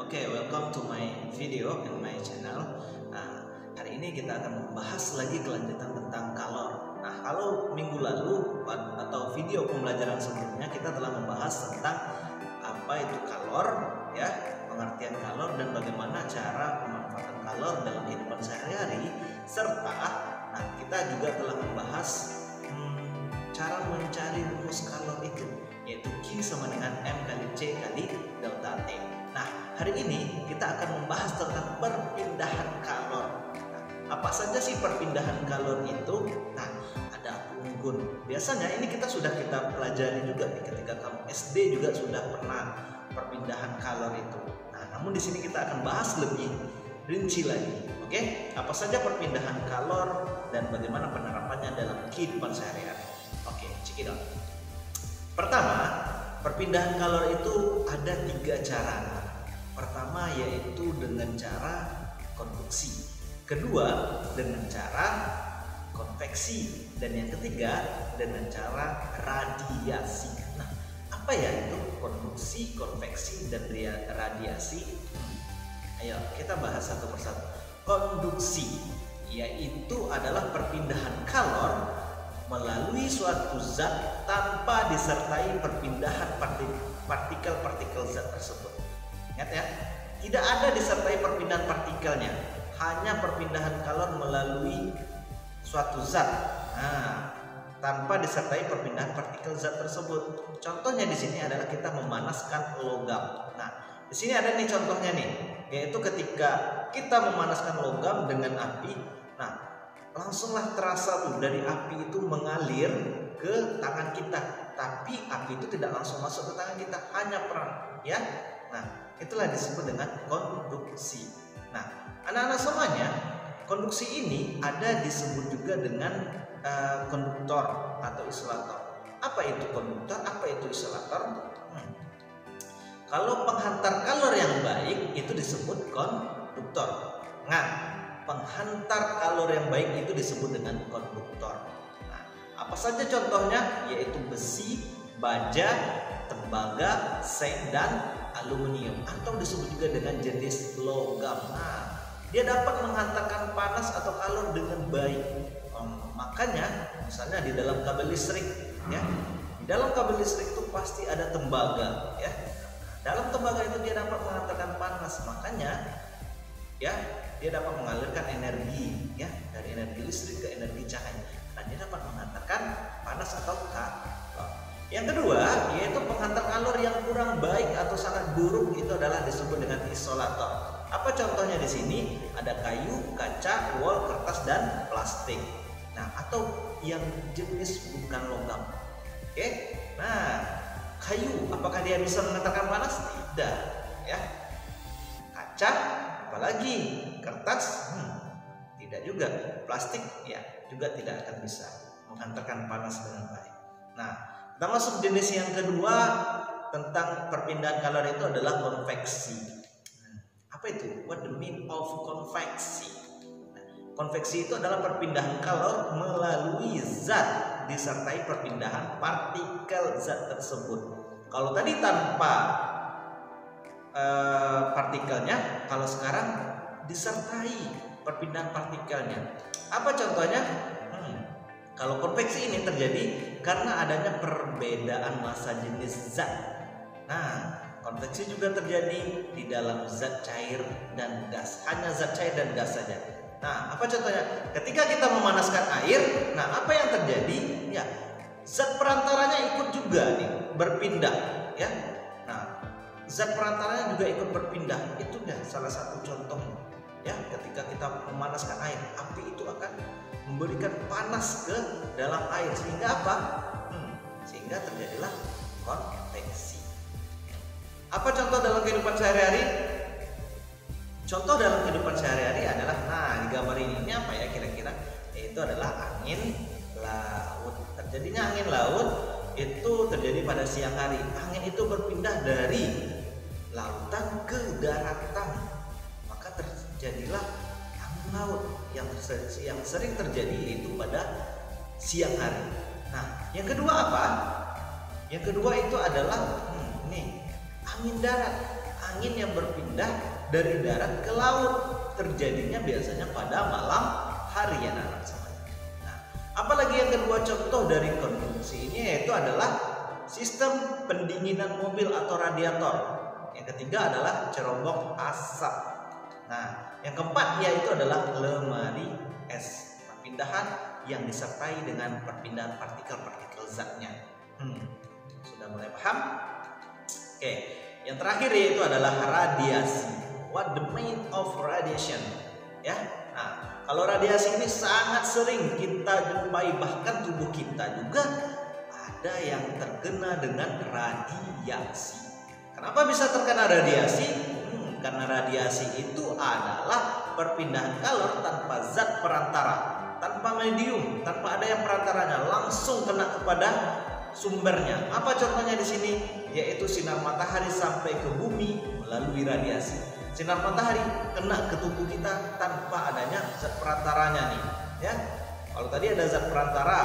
Oke, welcome to my video and my channel. Nah, hari ini kita akan membahas lagi kelanjutan tentang kalor. Nah, kalau minggu lalu atau video pembelajaran sebelumnya kita telah membahas tentang apa itu kalor, ya, pengertian kalor dan bagaimana cara pemanfaatan kalor dalam kehidupan sehari-hari, serta nah kita juga telah membahas cara mencari rumus kalor itu, yaitu Q sama dengan M kali C kali delta T. Nah, hari ini kita akan membahas tentang perpindahan kalor. Nah, apa saja sih perpindahan kalor itu? Nah, ada unggun. Biasanya ini kita pelajari juga nih, ketika kamu SD juga sudah pernah perpindahan kalor itu. Nah, namun di sini kita akan bahas lebih rinci lagi. Oke, apa saja perpindahan kalor dan bagaimana penerapannya dalam kehidupan sehari-hari. Oke, check it out. Pertama, perpindahan kalor itu ada 3 cara. Pertama yaitu dengan cara konduksi, kedua dengan cara konveksi, dan yang ketiga dengan cara radiasi. Nah, apa ya itu konduksi, konveksi, dan radiasi? Ayo kita bahas satu persatu. Konduksi yaitu adalah perpindahan kalor melalui suatu zat tanpa disertai perpindahan partikel-partikel zat tersebut. Ingat ya, tidak ada disertai perpindahan partikelnya, hanya perpindahan kalor melalui suatu zat. Nah, tanpa disertai perpindahan partikel zat tersebut. Contohnya di sini adalah kita memanaskan logam. Nah, di sini ada nih contohnya nih, yaitu ketika kita memanaskan logam dengan api. Nah, langsunglah terasa tuh dari api itu mengalir ke tangan kita, tapi api itu tidak langsung masuk ke tangan kita, hanya perang, ya. Nah, itulah disebut dengan konduksi. Nah, anak-anak semuanya, konduksi ini ada disebut juga dengan konduktor atau isolator. Apa itu konduktor? Apa itu isolator? Kalau penghantar kalor yang baik itu disebut konduktor. Nah, penghantar kalor yang baik itu disebut dengan konduktor. Nah, apa saja contohnya? Yaitu besi, baja, tembaga, seng, dan aluminium, atau disebut juga dengan jenis logam. Nah, dia dapat menghantarkan panas atau kalor dengan baik. Makanya misalnya di dalam kabel listrik, ya, di dalam kabel listrik itu pasti ada tembaga, ya. Dalam tembaga itu dia dapat menghantarkan panas, makanya ya dia dapat mengalirkan energi, ya, dari energi listrik ke energi cahaya. Nah, dia dapat menghantarkan panas atau kalor. Yang kedua yaitu penghantar kalor yang kurang baik atau sangat buruk, itu adalah disebut dengan isolator. Apa contohnya di sini? Ada kayu, kaca, wol, kertas, dan plastik. Nah, atau yang jenis bukan logam. Oke. Nah, kayu apakah dia bisa menghantarkan panas? Tidak, ya. Kaca apalagi, kertas tidak juga, plastik ya juga tidak akan bisa menghantarkan panas dengan baik. Nah, kita masuk jenis yang kedua tentang perpindahan kalor itu adalah konveksi. Apa itu? What the mean of konveksi? Konveksi itu adalah perpindahan kalor melalui zat disertai perpindahan partikel zat tersebut. Kalau tadi tanpa partikelnya, kalau sekarang disertai perpindahan partikelnya. Apa contohnya? Kalau konveksi ini terjadi karena adanya perbedaan massa jenis zat. Nah, konveksi juga terjadi di dalam zat cair dan gas, hanya zat cair dan gas saja. Nah, apa contohnya? Ketika kita memanaskan air, nah apa yang terjadi? Ya, zat perantaranya ikut juga nih berpindah, ya. Nah, zat perantaranya juga ikut berpindah. Itu ya salah satu contoh, ya, ketika kita memanaskan air, api itu akan memberikan panas ke dalam air, sehingga apa? Sehingga terjadilah konveksi. Apa contoh dalam kehidupan sehari-hari? Contoh dalam kehidupan sehari-hari adalah, nah, di gambar ini apa ya kira-kira? Itu adalah angin laut. Terjadinya angin laut itu terjadi pada siang hari. Angin itu berpindah dari lautan ke daratan, maka terjadilah angin laut yang sering terjadi itu pada siang hari. Nah, yang kedua apa? Yang kedua itu adalah angin darat. angin yang berpindah dari darat ke laut. Terjadinya biasanya pada malam hari ya anak semuanya. Nah, apalagi yang kedua contoh dari konduksi ini yaitu adalah sistem pendinginan mobil atau radiator. Yang ketiga adalah cerobong asap. Nah, yang keempat yaitu adalah lemari es. Perpindahan yang disertai dengan perpindahan partikel-partikel zatnya. Sudah mulai paham? Oke, yang terakhir yaitu adalah radiasi. What the meaning of radiation? Ya, nah kalau radiasi ini sangat sering kita jumpai, bahkan tubuh kita juga ada yang terkena dengan radiasi. Kenapa bisa terkena radiasi? Karena radiasi itu adalah perpindahan kalor tanpa zat perantara, tanpa medium, tanpa ada yang perantaranya, langsung kena kepada sumbernya. Apa contohnya di sini? Yaitu sinar matahari sampai ke bumi melalui radiasi. Sinar matahari kena ke tubuh kita tanpa adanya zat perantaranya nih, ya. Kalau tadi ada zat perantara,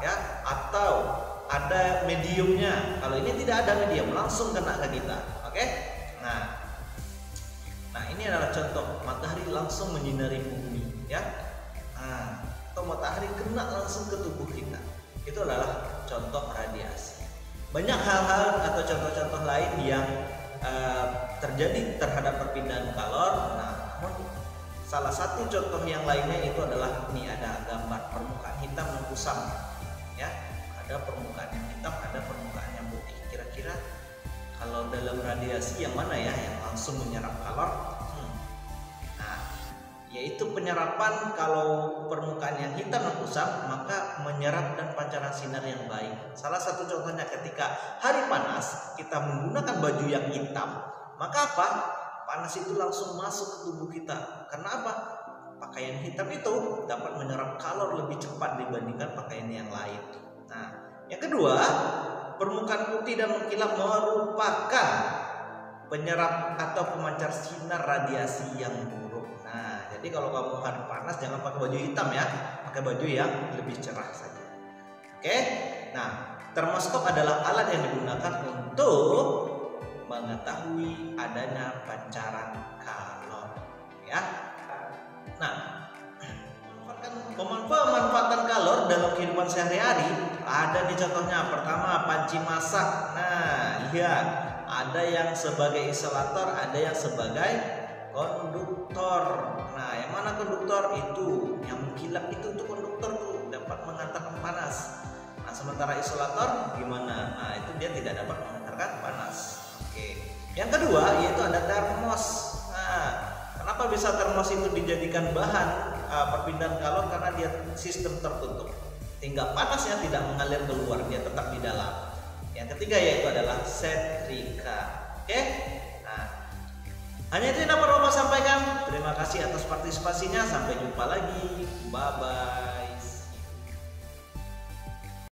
ya, atau ada mediumnya. Kalau ini tidak ada medium, langsung kena ke kita. Oke? Nah, ini adalah contoh matahari langsung menyinari bumi, ya. Nah, atau matahari kena langsung ke tubuh kita. Itu adalah contoh radiasi. Banyak hal-hal atau contoh-contoh lain yang terjadi terhadap perpindahan kalor. Nah, namun salah satu contoh yang lainnya itu adalah ini ada gambar permukaan hitam dan kusam, ya. Ada permukaan yang hitam, ada permukaan yang putih. Kira-kira kalau dalam radiasi yang mana ya yang langsung menyerap kalor? Yaitu penyerapan. Kalau permukaan yang hitam dan kusam maka menyerap dan pancaran sinar yang baik. Salah satu contohnya ketika hari panas kita menggunakan baju yang hitam, maka apa? Panas itu langsung masuk ke tubuh kita. Karena apa? Pakaian hitam itu dapat menyerap kalor lebih cepat dibandingkan pakaian yang lain. Nah, yang kedua, permukaan putih dan mengkilap merupakan penyerap atau pemancar sinar radiasi yang buruk. Nah, jadi kalau kamu hari panas jangan pakai baju hitam ya, pakai baju yang lebih cerah saja. Oke? Nah, termoskop adalah alat yang digunakan untuk mengetahui adanya pancaran kalor, ya. Nah, pemanfaatan kalor dalam kehidupan sehari-hari ada nih contohnya. Pertama, panci masak. Nah, lihat, ada yang sebagai isolator, ada yang sebagai konduktor. Nah, yang mana konduktor? Itu yang mengkilap itu untuk konduktor tuh, dapat mengantarkan panas. Nah, sementara isolator gimana? Nah, itu dia tidak dapat mengantarkan panas. Oke. Yang kedua yaitu ada termos. Nah, kenapa bisa termos itu dijadikan bahan perpindahan kalor? Karena dia sistem tertutup, sehingga panasnya tidak mengalir keluar, dia tetap di dalam. Yang ketiga yaitu adalah setrika. Oke? Nah, hanya itu yang dapat Bapak sampaikan. Terima kasih atas partisipasinya. Sampai jumpa lagi. Bye bye.